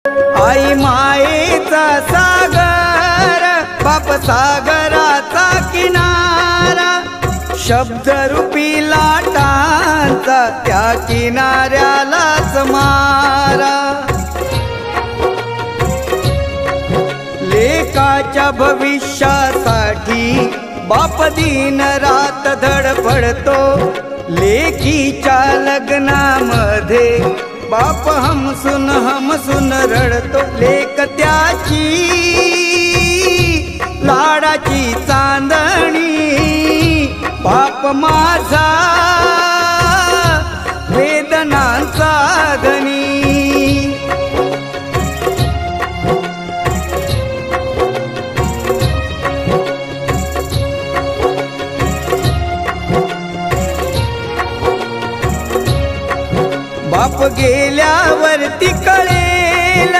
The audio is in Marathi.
आई मायेचा सागर, बाप सागराचा किनारा, शब्दरूपी लाटांचा त्या किनाऱ्यालाच मारा. लेकाच्या भविष्यासाठी बाप दिन रात धडपडतो. लेकीच्या लग्नामध्ये बाप हमसून रडतो. लेक त्याची लाडाची चांदणी, बाप माझा